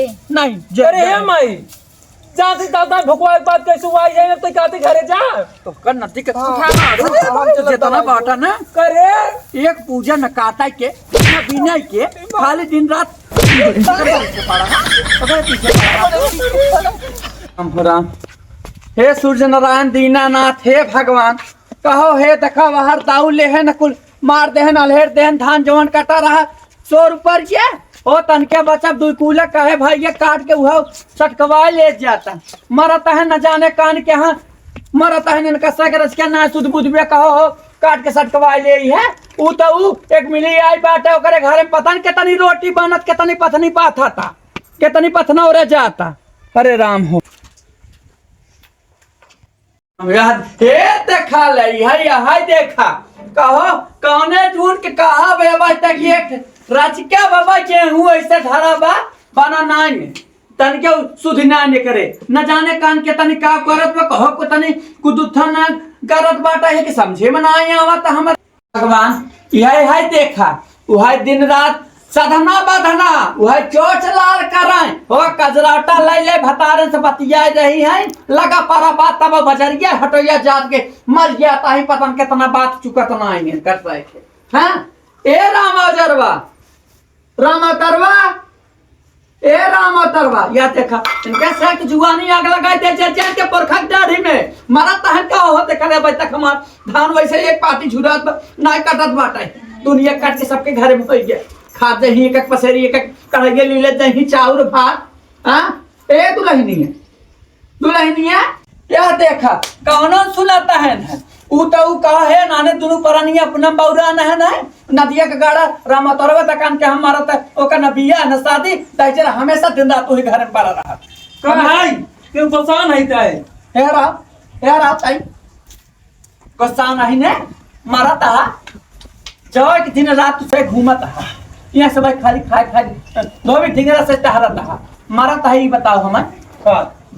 के नहीं अरे हे माई जाती दादा भगवान एक बात कैसे हुआ है तो कहते घरे जा तो कर नदी के उठा जितना बाटा ना करे एक पूजा न काटा के न बिना के खाली दिन रात राम हे सूर्य नारायण दीनानाथ हे भगवान कहो हे देखा बाहर दाऊ ले है न कुल मार देहन अलहेर देहन धान जवन कटा रहा 100 रुपये ओ तनके बच्चा दू कूला कहे भाई ये काट के वह सटकवा ले जाता मरता है न जाने कान के हाँ मरता है इनका सगरस के ना सुध बुधबे कहो हो काट के सटकवा ले है ऊ तो ऊ एक मिली आई बाटे ओकरे घर में पता नहीं कितनी रोटी बनत कितनी पथनी पाथा था कितनी पथना उड़े जाता अरे राम हो हे देखा लई है देखा कहो कौने झूठ के कहा बेबा तक एक राजका बाबा के हूँ ऐसे धरा बा बना नाई में तन के सुध ना ने करे न जाने कान के तनी का करत बा कहो को तनी कुदुथा ना करत बाटा है कि समझे में ना आया आवत हमर भगवान यह है देखा वह दिन रात साधना बाधना वह चोच लाल कराए हो कजराटा ले ले भतारे से बतिया रही है लगा पारा बात तब बजरिया हटोया जात के मर गया ता ही पता कितना बात चुकत ना आएंगे कर रहे थे हैं ए रामावतरवा ए रामावतरवा या देखा इनके साथ जुआनी आग लगाई दे जे के परखक दाढ़ी में मरत है का होते करे भाई तक हमार धान वैसे एक पार्टी झुरात ना कटत बाटे दुनिया काट के सबके घर में हो गया खा दही एक पसेरी एक कढ़ाई ले ले दही चाउर भात हां ए दुल्हनी है क्या देखा कौन सुनाता है ना ऊ तो ऊ कहा है नाने दोनों परानिया अपना बौरा न है ना नदिया का गाड़ा रामावतरवा तकान के हमारा त ओका न बियाह न शादी तैजर हमेशा दिन रात वही घर में पड़ा रहा कहाई क्यों परेशान है ताई हे रहा ताई परेशान नहीं ने मारा ता जवा के दिन रात से घूमत है यहाँ सब खाली खाए दो भी ढिंगरा से टहरत है मारा ता ही बताओ हमें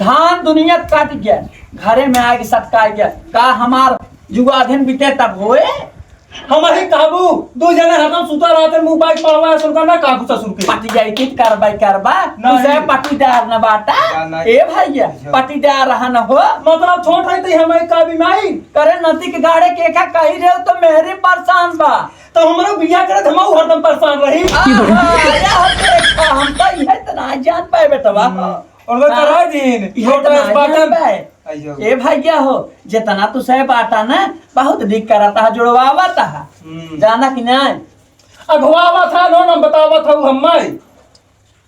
धान दुनिया काट गया घरे में आगे सटका गया का हमार जुगाधन बीते तब होए हमारे काबू दो जने हरदम सुता रहते मोबाइल पड़वा सुन ना काबू ससुर के पटी जाई की करबा तुझे पटीदार न बाटा ए भैया पटीदार रहा न हो मतलब छोट है तो हमें का बीमारी करे नदी के गाड़े के का कही रहे तो मेहरी परेशान बा तो हमारा बियाह करे हम हरदम परेशान रही हम तो यह तो ना जान पाए बेटवा और वो करा दिन ए भैया हो जितना तू सह बाटा ना बहुत दिक करता है जुड़वावा था जाना कि नहीं अगवावा था नो ना बतावा था हमारे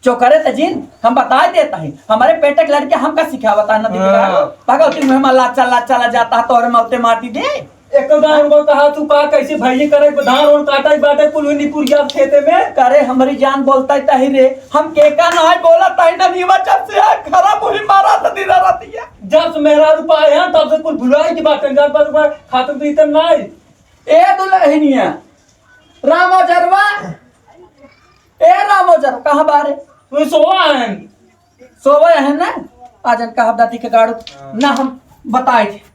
जो करे तजिन हम बता देता है हमारे पेटे के लड़के हमका सिखावता है नदी भगवती में लाचा जाता है तोहरे मौते माटी दे एक उदाहरण को कहा तू का कैसे भाई करे धान और काटा बाटे पुलनीपुर या खेते में करे हमारी जान बोलता है तही रे हम के का ना बोला तही ना नीवा जब से खराब हुई मारा था दिन रात है जब से मेरा रुपया है तब से कुल भुलाई की बात कर पर खाते तो इतना नहीं ए दुल्हनिया रामावतरवा ए रामावतरवा कहां बाहर तू सोवा है ना आज कहा दादी के गाड़ू ना हम बताए थे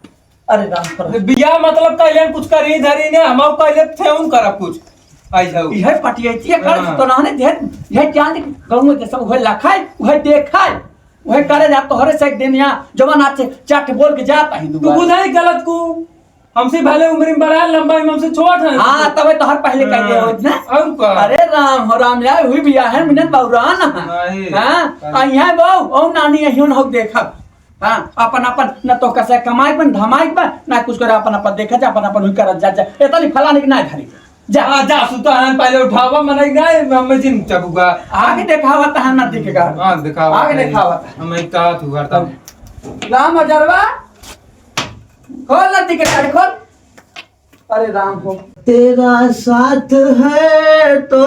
अरे राम बिया मतलब कहले कुछ करी धरी ने हम कहले थे उन करब कुछ आई जाओ यह पटियती कर तो ना ने ध्यान यह जान कहूं के सब वह लखाए वह देखाए वह करे जा तोहरे से एक दिन यहां जवान आज से चट बोल के जाता है तू बुझाई गलत को हमसे भले उम्र में बड़ा लंबाई में हमसे छोट है हां तबे तो हर पहले कह दे हो ना और का अरे राम हो राम यार हुई बिया है मिनट बौरान हां यहां बहु ओ नानी यही हो देखा हाँ अपन न तो कैसे कमाई बन धमाई बन ना कुछ करे अपन देखा जा अपन हुई कर जा इतनी फलाने की ना धरी जा सुतान पहले उठावा मने गए हम जिन चबुगा आगे दिखावा ता ना दिखेगा हां दिखावा आगे दिखावा हम का तू करता रामावतरवा खोल नदी के गाड़ी खोल अरे राम हो तेरा साथ है तो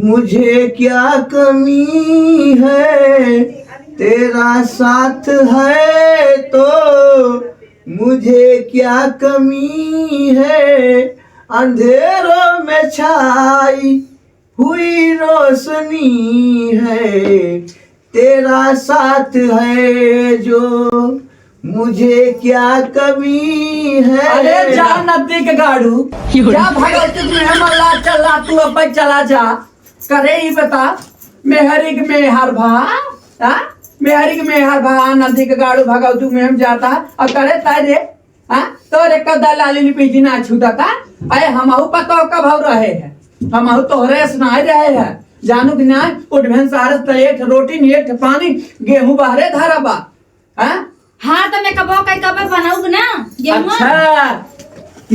मुझे क्या कमी है तेरा साथ है तो मुझे क्या कमी है अंधेरों में छाई हुई रोशनी है तेरा साथ है जो मुझे क्या कमी है। अरे जा नदी के गाड़ू जा भगवती में हमला चला तू अब चला जा करे ही बता मेहरिक में हर भा हाँ मेहरिक में हर भा नदी के गाड़ू भगाऊ तू में हम जाता और करे तारे हाँ तोरे का दलाली लिपी ना छूटा था अरे हमहू पतो का भाव रहे हैं हमहू तोहरे सुना रहे हैं जानू कि ना उठ भेन सारस त एक रोटी नहीं एक पानी गेहूं बाहरे धारा बा हाँ हाँ तो मैं कबो कई कबो बनाऊंगी ना गेहूं अच्छा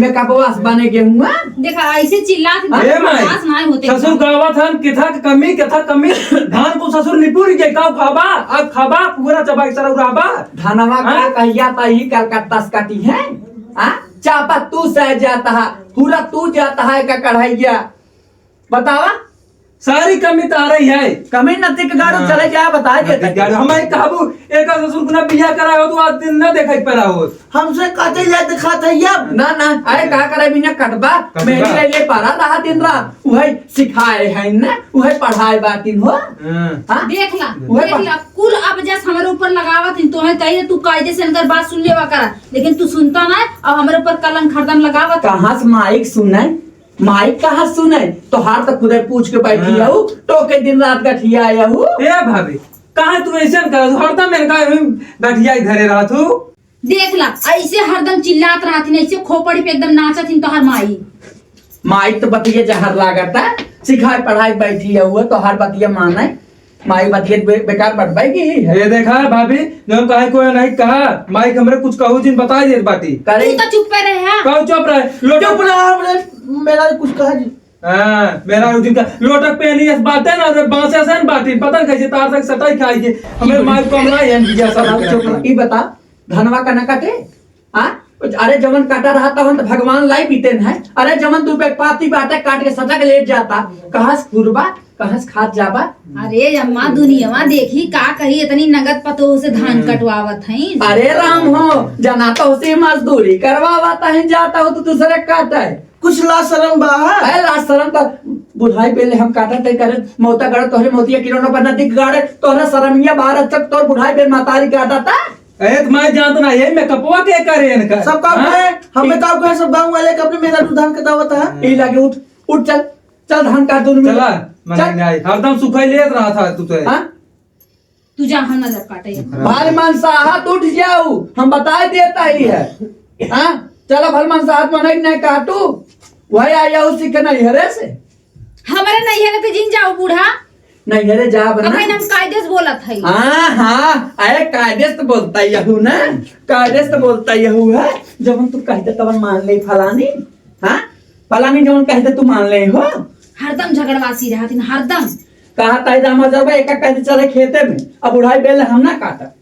मैं कबवास बने गेहूं देखा ऐसे चिल्लात ए माई पास ना होते ससुर गावत हन किथा कमी धान को ससुर निपुर गए का खाबा अब खाबा पूरा चबाई सर उराबा धनवा का हाँ? कहिया त ही कलकत्ता से काटी है हाँ चापा तू सह जाता है पूरा तू जाता है का कढ़ाइया बतावा सारी कमी तो आ रही है कमी नती के गाड़ू चले जा बता दे हमारे काबू एक ससुर को ना बियाह करायो तो आज दिन ना देखै पड़ा हो हमसे काटे जाए दिखात है अब ना ना अरे का करे बिना कटबा मेरी ले ले पारा रहा दिन रात वही सिखाए है ना वही पढ़ाए बातिन हो हाँ देख ला वही देख ला कुल अब जैसे हमारे ऊपर लगावत तो है कही तू कायदे से अंदर बात सुन लेवा करा लेकिन तू सुनता ना अब हमारे ऊपर कलंक खरदम लगावत कहाँ से माइक सुने माइक कहाँ सुने तो हार तक खुदे पूछ के बैठी हूँ टोके दिन रात गठिया आया हूँ ए भाभी कहां तू ऐसे कर हरदम मेरे का गठिया इधरे रहा तू देख ला ऐसे हरदम चिल्लात रहती नहीं ऐसे खोपड़ी पे एकदम नाचत तो हर माई माइक तो बतिया जहर लागता सिखाए पढ़ाई बैठी हुआ तो हर बतिया माने माई बतिया बेकार बढ़ाएगी ये देखा भाभी जब कहे कोई नहीं कहा माइक हमरे कुछ कहू जिन बता दे बाती करे तू तो चुप पे रहे है कहू चुप रहे लोटक चुप रहा हमने मेरा कुछ कहा जी हां मेरा उस दिन का लोटक पे नहीं बातें ना रे बांसे से बाती पता कैसे तार तक सटाई खाई के हमें माइक कमरा है बिया सब ई बता धनवा का न काटे हाँ अरे जमन काटा रहा था तो भगवान लाई बीते है अरे जमन तू पे पाती बाटे काट के सटक ले जाता कहाँ से पुरबा कहाँ से खात जाबा अरे अम्मा दुनिया देखी का कही इतनी नगद पतो से धान कटवावत है अरे राम हो जना तो उसे मजदूरी करवाता है जाता हो तो दूसरे काटा है कुछ ला शर्म बा अरे लास्ट शरम का बुढ़ाई पहले हम काटा तय करे मोता गड़ तोहरे मोतिया किरणों पर नदी गाड़े तोहरा शरमिया बाहर तक तोर बुढ़ाई पे मातारी काटा था एक मैं जानता ना ये मैं कपवा के करे इनका सब काम है हमें काम है सब गांव वाले का अपने मेरा धान का दावत है ई लगे उठ उठ चल चल धान काट दोनों में चला मन नहीं हरदम सुखाई लेत रहा था तू तो हाँ तू जहाँ नजर काटे भलमान साहब उठ जाऊ हम बता देता ही है हाँ चलो भलमान साहब मन नहीं काटू वही आया उसी के नहीं हरे से हमारे नहीं है तो जिन जाओ बूढ़ा नहीं हरे जा बना अपने नाम कायदे से बोलत है हाँ हाँ अरे कायदे से बोलता यहू ना कायदे से बोलता यहू है जब हम तू कहते तब मान ले फलानी हाँ फलानी जब कहते तू मान ले हो हरदम झगड़वासी रहती हरदम कहा ताई रामा जब एक कहते चले खेते में अब बुढ़ाई बेल हम ना काटा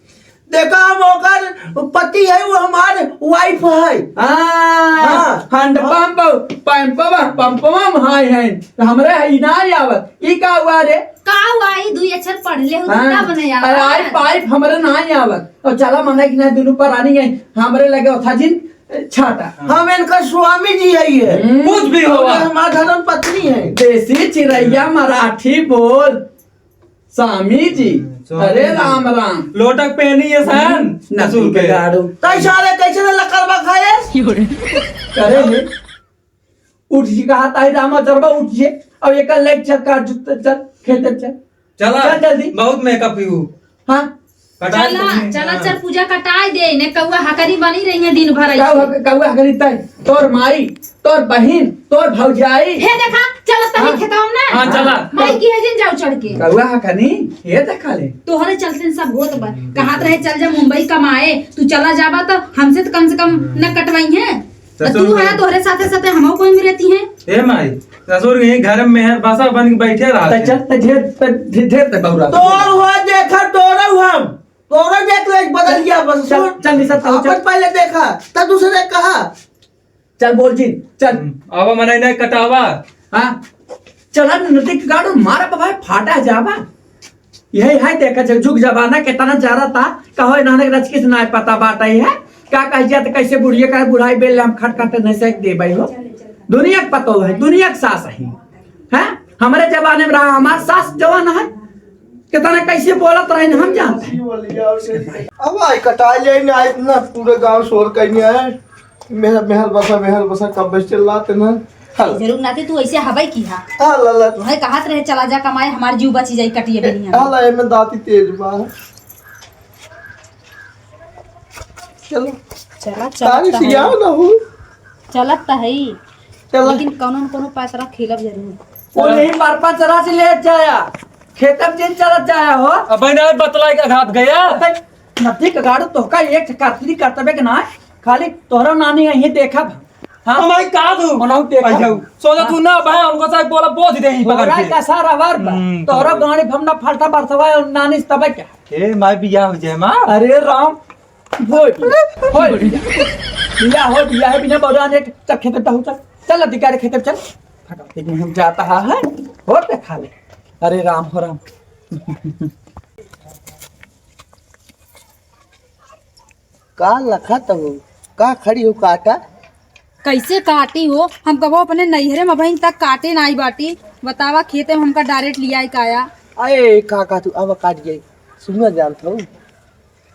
देखा हम ओकर पति है वो हमारे वाइफ है हाँ हंड पंप हाय है हमरे है ना आवत ई का हुआ रे का हुआ ई दुई अक्षर पढ़ ले हो हाँ, ना बने यार अरे आई पाइप हमरे ना आवत और चला मने कि ना दोनों पर आनी है हमरे लगे था जिन छाटा हम इनका स्वामी जी है ये कुछ भी और होगा हमारा धर्म पत्नी है देसी चिड़ैया मराठी बोल स्वामी जी अरे राम राम लोटक पहनी है सन नसूल के गाड़ू कैसा रे कैसे रे लकड़वा खाए अरे ये उठ जी कहा ताई रामा जरबा उठ जे अब एक लेग चल काट चल खेते चल चला चल जल्दी। बहुत मेकअप ही हूँ हाँ चला चला चल पूजा कटाई दे ने कौवा हकरी बनी रही है दिन भर कौआ करी तय तोर माई तोर बहिन तोर भौजाई हे देखा चल तनी हाँ। खेताऊ ना हाँ, चला। माई की है जिन जाओ चढ़ के कौआ कनी ये देखा ले तोहरे चलते सब होत बा कहात रहे चल जा मुंबई कमाए तू चला जाबा तो हमसे तो कम से कम न कटवाई है तो तू है तोहरे साथे साथे हमो कोई में रहती है ए माई ससुर के घर में मेहर बासा बन के बैठे रहा त चल त ढेर त बहुरा तोर हो देखा तोरा हम तोरा देख ले बदल गया बस चल चल निशा चल अपन पहले देखा तब दूसरे कहा चल बोल जी चल आवा मनाई नहीं कटावा हाँ चला नदी के गाड़ू मारा बाबा फाटा जाबा यही है देखा जब जुग जमाना कितना जा रहा था कहो नानक रच किस ना पता बात है क्या कह जाते कैसे बुढ़िया का बुढ़ाई बेल हम खट खट नहीं सेक दे भाई हो दुनिया के पतो है दुनिया के सास है हमारे जमाने में रहा हमारा सास जवान है कितना कैसे बोलत रहे हम जानते हैं अब आई कटा ले ना इतना पूरे गांव शोर करनी है मेहर बसा कब बस चल रहा थे ना जरूर नाते तू ऐसे हवाई की हा हाला ला तुम्हें कहत रहे चला जा कमाए हमार जीव बची जाई कटिए बेनिया हाला एमे दाती तेज बा चलो चला सारी चलत सिया है ना हो चलत है चलो लेकिन कौनो न कोनो पैसा खेलब जरूर वो यही मार पाँच जरा से ले जाया खेतम जिन चलत जाया हो अब बहना बतलाई का घात गया नदी का गाड़ू तोहका एक कातली करतबे के ना खाली तोहरा नानी यही देखब हाँ हमारी का दू मनाऊ देखा सोचा तू ना भाई उनको साथ बोला बोझ दे ही पकड़ तोहरा के का सारा वार तोहरा गाड़ी हमना फलता बरसवा और नानी तबे क्या ए माय बिया हो जाए मां अरे राम हो बिया है बिना बौरा ने चल खेते पे चल चल अधिकारी खेते पे चल फटाफट में हम जाता है और पे खा ले अरे राम हो राम का लखा तो का खड़ी हो काटा कैसे काटी हो हम कबो अपने नैहरे में बहन तक काटे नाई बाटी बतावा खेते में हमका डायरेक्ट लिया ही काया अरे काका तू अब काट गई सुनना जानता हूँ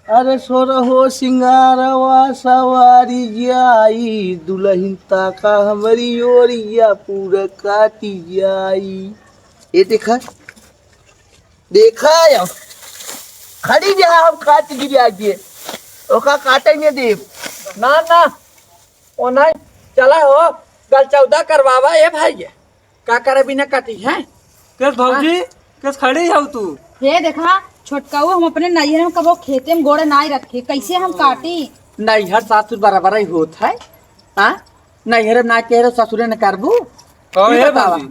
अरे सोर हो सिंगारवा सवारी जाई दुल्हन ताका हमारी ओरिया पूरा काटी जाई ये देखा देखा या खड़ी जा हम काट गिर आगे ओका काटेंगे देव ना ना ओ नहीं चला हो कल 14 करवावा ए भाई का करे बिना काटी है किस भौजी किस खड़ी है तू हे देखा छोटकाऊ हम अपने नैहरे में कबो खेते में गोड़े नाई रखे कैसे हम काटी नैहर सासुर बराबर ही होत है हाँ नैहर ना कह रहे ससुरे न करबू ओ हे भौजी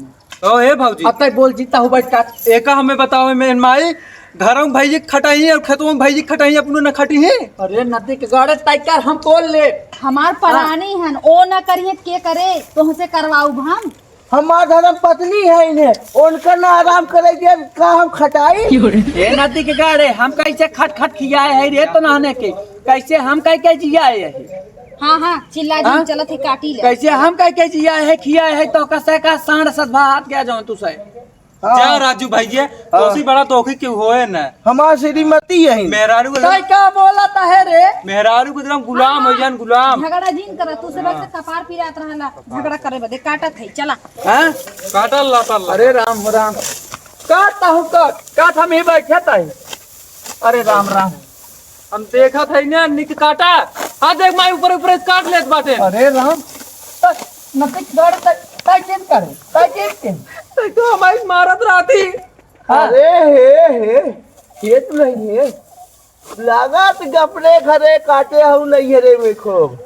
ओ हे भौजी अब तक बोल जीता हूँ बैठ काट एका हमें बताओ मैं माई घरों में भाई खटाई और खेतों में भाई खटाई अपनों न खटी है अरे नदी के गाड़े तैकार हम बोल ले हमार परानी हन ओ न करिए के करे तो हमसे करवाऊ हम हमार धर्म पत्नी है इन्हें उनका ना आराम करेंगे का हम खटाई ये नदी के गाड़े हम कैसे खट खट खियाए है रे तो नहाने के कैसे हम कह जियाए है हाँ हाँ चिल्ला हाँ? जी चलत है काटी ले कैसे हम कह जियाए है खियाए है तो कैसे का सांड सदभा हाथ गया जाऊं तू से जा राजू भाई जी तोसी बड़ा तोखी क्यों होए न हमार श्रीमती है मेहरारू को तय क्या बोला था है रे मेहरारू को एकदम गुलाम हो जान गुलाम झगड़ा जीन कर तू से वक्त कपार पिरात रहला झगड़ा करे बदे काटत है चला हैं काटल लाटल अरे राम हो राम काटता हूँ काट हम ही बैठे था अरे राम राम हम देखा था ना निक काटा हाँ देख माई ऊपर ऊपर काट लेत बाटे अरे राम नदी के गाड़े तय चेंज करे तय चेंज तो हमारी मारत रहती अरे हे ये तो नहीं है लागत अपने घरे काटे हूँ नैहरे में खूब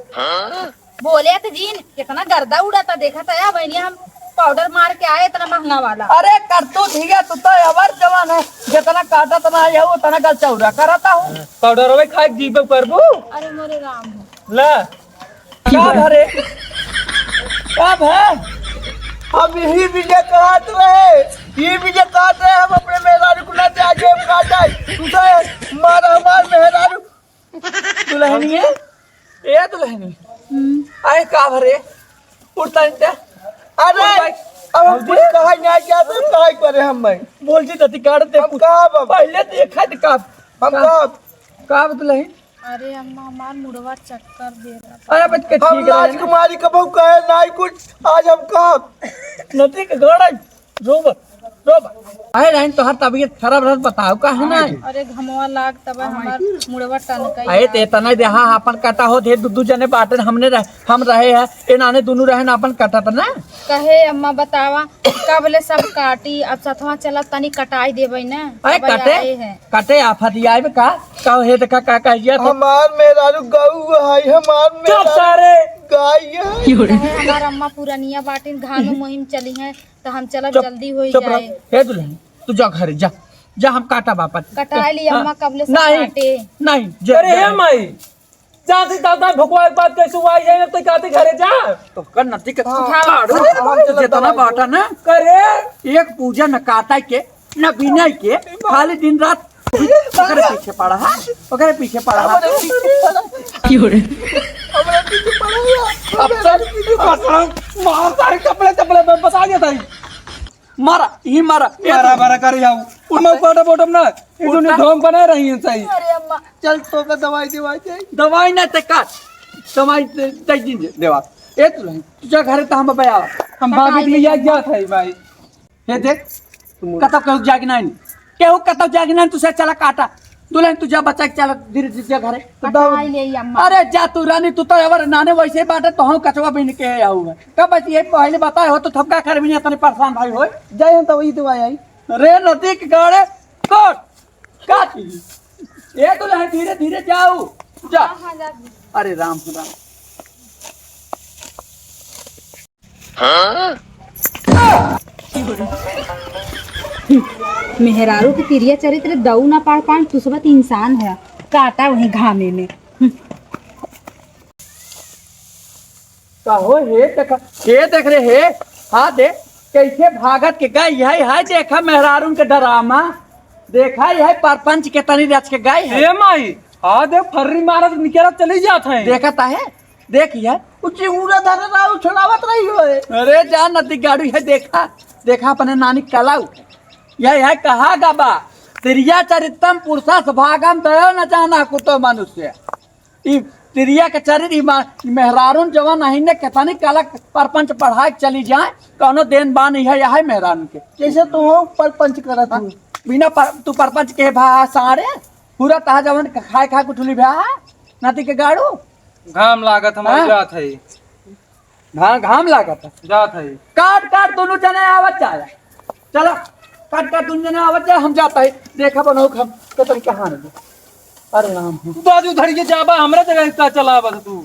बोले तो जीन कितना गर्दा उड़ाता देखा था या बहनिया हम पाउडर मार के आए इतना महंगा वाला अरे कर तू ठीक है तू तो अवर जवान है जितना काटा तना है वो तना का चौरा कराता हूँ पाउडर वे खाए जीप करबू अरे मोरे राम हो ला क्या भरे क्या है हम यही बीजे काट रहे ये बीजे काट रहे हम अपने मेहरारू को ना आगे काटा तू तो मारा हमार मेहरारू दुल्हनी है ये दुल्हनी अरे का भरे उड़ता नहीं अरे अब हम कुछ कहा नहीं जाते कहा करे हम मैं बोल जी तती काटते हम कहा बाबा पहले देखा थे का हम कहा दुल्हनी अरे अम्मा हमार मुड़वा चक्कर दे रहा अरे बच के हम ठीक है राजकुमारी कबू कहे नहीं कुछ आज हम कहा नदी के गाड़ा रोब आए रहन तो हर तबीयत खराब रहत बताओ का है ना अरे घमवा लाग तब हमार मुड़वा टनकई आए ते तना दे हाँ अपन काटा हो ढेर दू जने बाटे हमने हम रहे हैं ए नाने दोनों रहे ना अपन काटा तना कहे अम्मा बतावा कबले सब काटी अब सतवा चला तनी कटाई देबै ना अरे अब आए हैं। काटे आफत आए का हे देखा का कहिया तो हमार मेहरारू गऊ है हमार चुप मेहरारू सारे गाय है कहे हमार अम्मा पुरानिया बाटिन घानो मुहिम चली है तो हम चलब चुप, जल्दी हो चुप जाए रह हे दुल्हन तू जा घरे जा हम काटा वापस कटाई ली अम्मा कबले सब नहीं काटे नहीं अरे हे माई जाती दादा भगवा एक बात कैसे हुआ जाए तो कहते घरे जा तो कर नदी के चलो जितना दवाई बाटा ना करे एक पूजा न काटा के न बिना के खाली दिन रात ओकरे पीछे पड़ा है ओकरे पीछे पड़ा है हमारे पीछे पड़ा हुआ अब तक मार सारे कपड़े चपड़े में बसा दिया था मारा बारा बारा कर जाऊ उनमें फोटो फोटो ना इतनी ढोंग बना रही है सही अरे अम्मा चल तो का दवाई दे दवाई ना ते काट दवाई ते दिन देवा ए दुल्हन तुझा घर तो हम बया हम भाभी के लिए जात है भाई। हे देख कतौ कहू जागी नहीं केहू कतौ जागी नहीं तुझे चला काटा दुल्हन तुझा बच्चा के चला धीरे धीरे घरे कटाई ले अम्मा। अरे जा तू रानी तू तो अवर नाने वैसे बाटे तो हम कचवा बिन के आऊ है कब बस ये पहले बताए हो तो थपका कर भी नहीं तने परेशान भाई होय जाए हम तो वही दवाई आई रे नदी के गाड़े कोट काटी ए दुल्हन धीरे धीरे जाओ जा अरे राम राम मेहरारू के तिरिया चरित्र दऊ ना पाड़ पाड़ तू सब इंसान है काटा वही घामे में। कहो हे देख रे हे हाँ देख कैसे भागत के गई है देखा मेहरारून के ड्रामा देखा है परपंच के तनी रच के गई है हे माई हाँ देख फर्री मारत निकलत चली जात है। देखता है देखिए उची उड़ा धरे राव छुड़ावत रही हो अरे जान नदी गाड़ी है देखा देखा अपने नानी कलाऊ यह है कहा गबा तिरिया चरितम पुरुषा भागम दयो न जाना कुतो मनुष्य ई तिरिया के चरित्र मेहरारून जवान नहीं ने कथानी काला परपंच पढ़ाई चली जाए कौनो देन बा नहीं है यह मेहरारून के जैसे तू हो परपंच करत हूँ बिना तू परपंच के भा सारे पूरा तहा जवन खाए खा कुठली भा नाती के गाड़ू घाम लागत हमारी जात है। घाम लागत है जात है काट काट दोनों जने आवत जाए चलो काट काट दोनों जने आवत जाए हम जाता है देखा बनो हम कतन कहां है अरे राम बाजू उधर के जाबा हमरा जगह का चला बस तू।